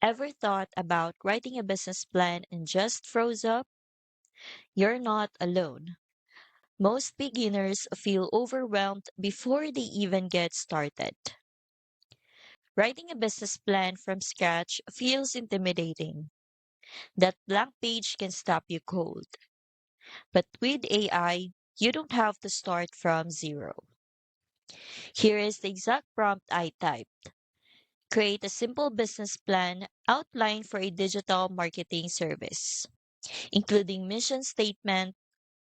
Ever thought about writing a business plan and just froze up? You're not alone. Most beginners feel overwhelmed before they even get started. Writing a business plan from scratch feels intimidating. That blank page can stop you cold. But with AI, you don't have to start from zero. Here is the exact prompt I typed. Create a simple business plan outline for a digital marketing service, including mission statement,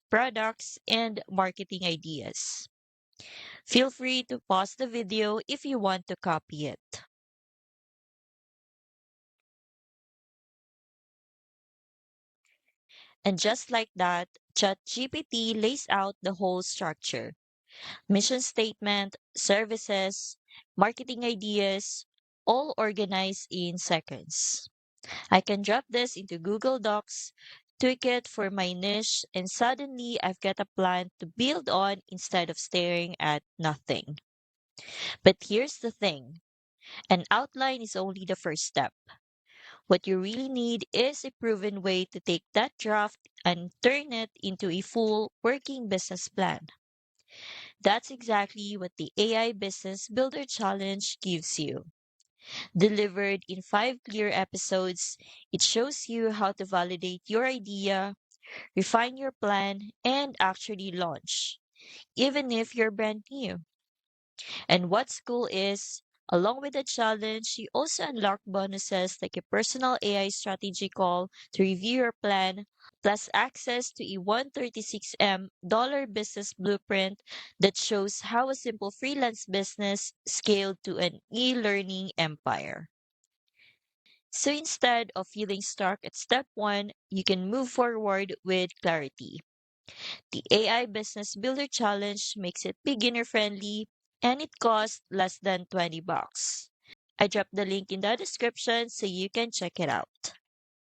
products, and marketing ideas. Feel free to pause the video if you want to copy it. And just like that, ChatGPT lays out the whole structure: mission statement, services, marketing ideas, all organized in seconds. I can drop this into Google Docs, tweak it for my niche, and suddenly I've got a plan to build on instead of staring at nothing. But here's the thing: an outline is only the first step. What you really need is a proven way to take that draft and turn it into a full working business plan. That's exactly what the AI Business Builder Challenge gives you. Delivered in 5 clear episodes, it shows you how to validate your idea, refine your plan, and actually launch, even if you're brand new. And what's cool is, along with the challenge, you also unlock bonuses like a personal AI strategy call to review your plan, plus access to a 136M dollar business blueprint that shows how a simple freelance business scaled to an e-learning empire. So instead of feeling stuck at step one, you can move forward with clarity. The AI Business Builder Challenge makes it beginner friendly and it costs less than $20. I dropped the link in the description so you can check it out.